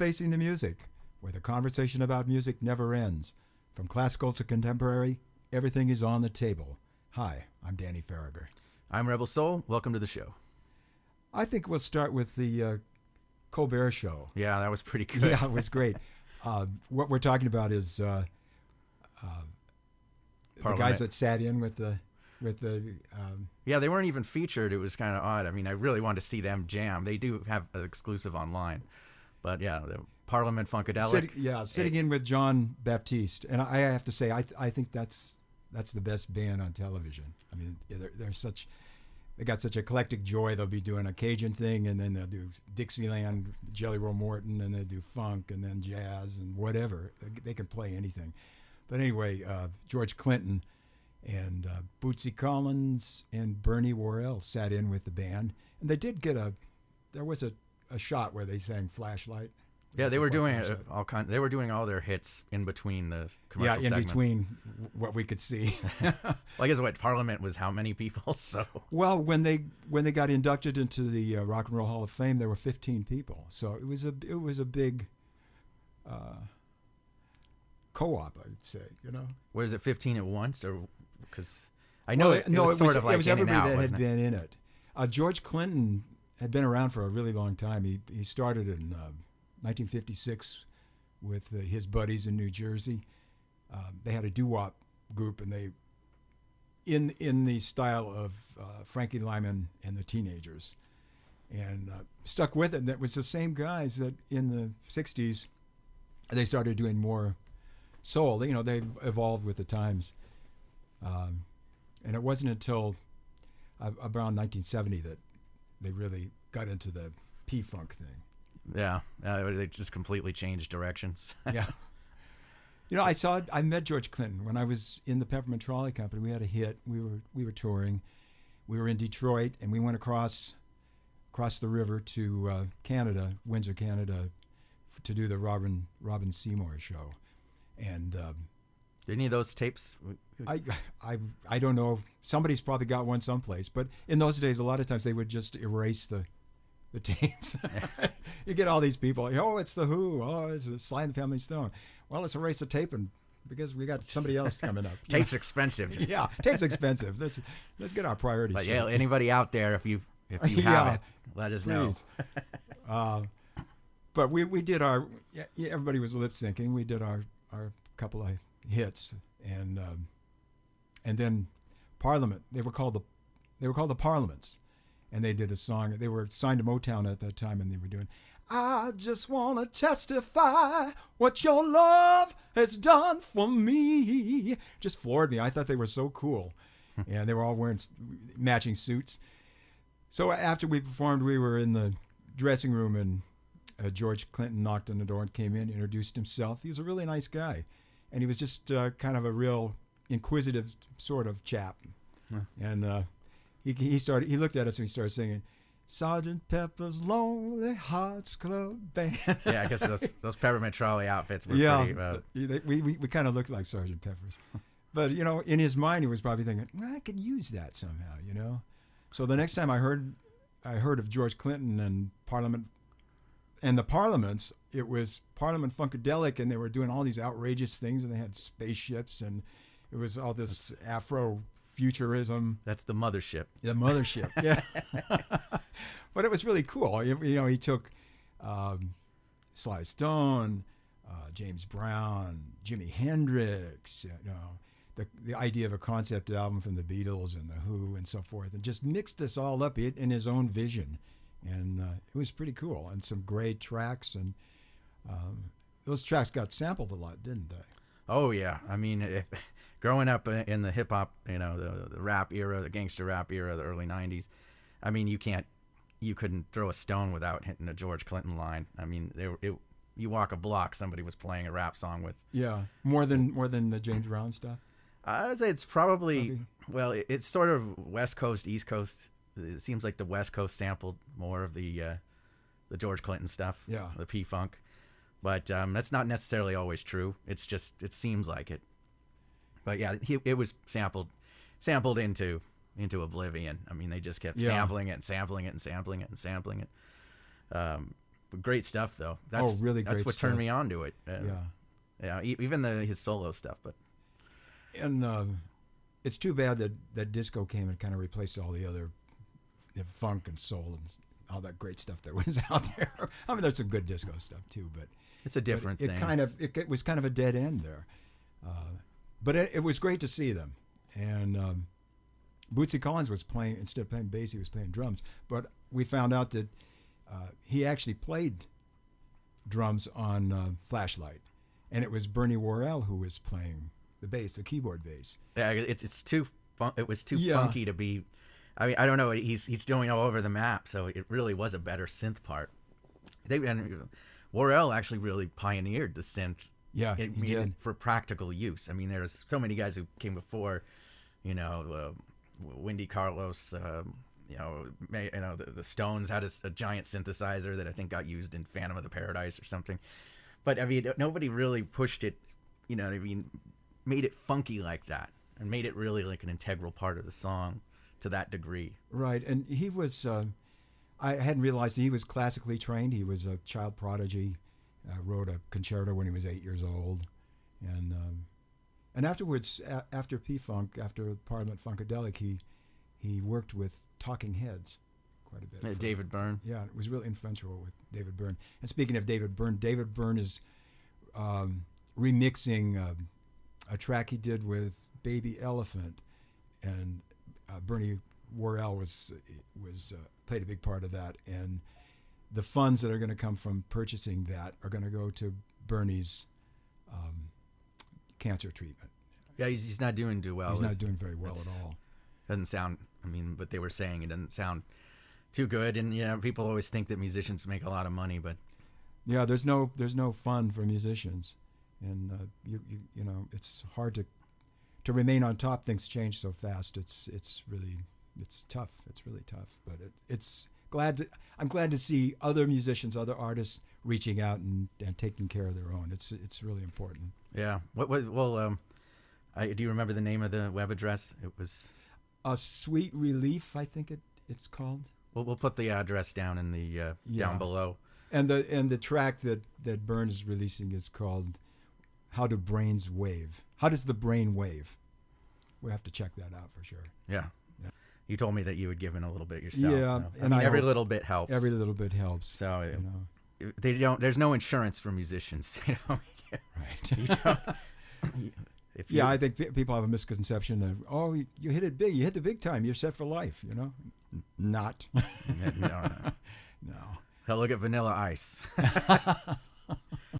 Facing the Music, where the conversation about music never ends. From classical to contemporary, everything is on the table. Hi, I'm Danny Faragher. I'm Rebel Soul. Welcome to the show. I think we'll start with the Colbert Show. Yeah, that was pretty good. Yeah, it was great. What we're talking about is the guys that sat in with the yeah, they weren't even featured. It was kind of odd. I mean, I really wanted to see them jam. They do have an exclusive online, but yeah, the Parliament Funkadelic. Sitting in with John Baptiste, and I have to say, I think that's the best band on television. I mean, they got such eclectic joy. They'll be doing a Cajun thing, and then they'll do Dixieland, Jelly Roll Morton, and they do funk, and then jazz, and whatever. They can play anything. But anyway, George Clinton and Bootsy Collins and Bernie Worrell sat in with the band, and they did get there was a shot where they sang Flashlight. Yeah, they were doing They were doing all their hits in between the commercial segments. Between what we could see. Well, I guess what Parliament was how many people? So well, when they got inducted into the Rock and Roll Hall of Fame, there were 15 people. So it was a big co-op, I'd say. You know, was it 15 at once, or because I know it was sort of like it was everybody in and out, that had been in it. George Clinton had been around for a really long time. He started in 1956 with his buddies in New Jersey. They had a doo-wop group, and they in the style of Frankie Lyman and the Teenagers, and stuck with it. And that was the same guys that in the 60s they started doing more soul. You know, they evolved with the times, and it wasn't until around 1970 that they really got into the P-Funk thing. Yeah, they just completely changed directions. Yeah. You know, I met George Clinton when I was in the Peppermint Trolley Company. We had a hit. We were touring. We were in Detroit, and we went across the river to Canada, Windsor, Canada, to do the Robin Seymour show. And did any of those tapes? I don't know. Somebody's probably got one someplace. But in those days, a lot of times they would just erase the tapes. You get all these people. Oh, it's the Who. Oh, it's Sly and the Family Stone. Well, let's erase the tape because we got somebody else coming up. Tape's expensive. Yeah, tape's expensive. Let's get our priorities. But straight. yeah, anybody out there, if you have it, let us please. know. But we did our. Yeah, everybody was lip syncing. We did our couple of hits, and then Parliament. They were called the Parliaments. And they did a song. They were signed to Motown at that time, and they were doing, I just want to testify what your love has done for me. Just floored me. I thought they were so cool. And they were all wearing matching suits. So after we performed, we were in the dressing room, and George Clinton knocked on the door and came in, introduced himself. He was a really nice guy. And he was just kind of a real inquisitive sort of chap. Huh. And he looked at us and he started singing, Sergeant Pepper's Lonely Hearts Club Band. Yeah, I guess those Peppermint Trolley outfits were pretty... We kind of looked like Sergeant Pepper's. But, you know, in his mind, he was probably thinking, well, I could use that somehow, you know. So the next time I heard of George Clinton and Parliament and the Parliaments, it was Parliament Funkadelic, and they were doing all these outrageous things, and they had spaceships, and it was all this Afro-futurism. That's the mothership. The mothership, yeah. But it was really cool. You know, he took Sly Stone, James Brown, Jimi Hendrix, you know, the idea of a concept album from the Beatles and the Who and so forth, and just mixed this all up in his own vision. And it was pretty cool, and some great tracks, and those tracks got sampled a lot, didn't they? Oh yeah, I mean, growing up in the hip hop, you know, the rap era, the gangster rap era, the early '90s, I mean, you couldn't throw a stone without hitting a George Clinton line. I mean, you walk a block, somebody was playing a rap song with. Yeah, more than the James Brown stuff. I'd say it's probably well, it's sort of West Coast, East Coast. It seems like the West Coast sampled more of the George Clinton stuff, the P-Funk, but that's not necessarily always true. It's just it seems like it. But yeah, it was sampled into oblivion. I mean, they just kept sampling it and sampling it and sampling it and sampling it. great stuff though. Really great. That's what turned me on to it. Yeah. Even his solo stuff, but. And it's too bad that disco came and kind of replaced all the other funk and soul and all that great stuff that was out there. I mean, there's some good disco stuff too, but it's a different thing. It was kind of a dead end there. But it was great to see them. And Bootsy Collins was playing, instead of playing bass, he was playing drums. But we found out that he actually played drums on Flashlight, and it was Bernie Worrell who was playing the bass, the keyboard bass. Yeah, it was too funky to be. I mean, I don't know. He's doing all over the map, so it really was a better synth part. Worrell actually really pioneered the synth. Yeah, he did. For practical use. I mean, there's so many guys who came before, Wendy Carlos. The Stones had a giant synthesizer that I think got used in Phantom of the Paradise or something. But I mean, nobody really pushed it. Made it funky like that and made it really like an integral part of the song to that degree. Right, and he was. I hadn't realized he was classically trained. He was a child prodigy. Wrote a concerto when he was 8 years old, and afterwards, after P-Funk, after Parliament Funkadelic, he worked with Talking Heads quite a bit. David Byrne. Yeah, it was really influential with David Byrne. And speaking of David Byrne is remixing a track he did with Baby Elephant, and Bernie Worrell was played a big part of that, and the funds that are going to come from purchasing that are going to go to Bernie's cancer treatment. Yeah, he's not doing too well. He's not doing very well at all. Doesn't sound. I mean, but they were saying it doesn't sound too good, and people always think that musicians make a lot of money, but yeah, there's no fund for musicians, and it's hard to remain on top. Things change so fast. It's tough. It's really tough, but I'm glad to see other musicians, other artists reaching out and taking care of their own. It's really important. Yeah. Do you remember the name of the web address? It was Sweet Relief, I think it's called. We'll put the address down in the down below. And the track that Burns is releasing is called How Do Brains Wave? How does the brain wave? We have to check that out for sure. Yeah. You told me that you had given a little bit yourself. Yeah, so. And every little bit helps. Every little bit helps. So they don't. There's no insurance for musicians. Right. I think people have a misconception of, you hit it big. You hit the big time. You're set for life. Not. No. Hell, look at Vanilla Ice.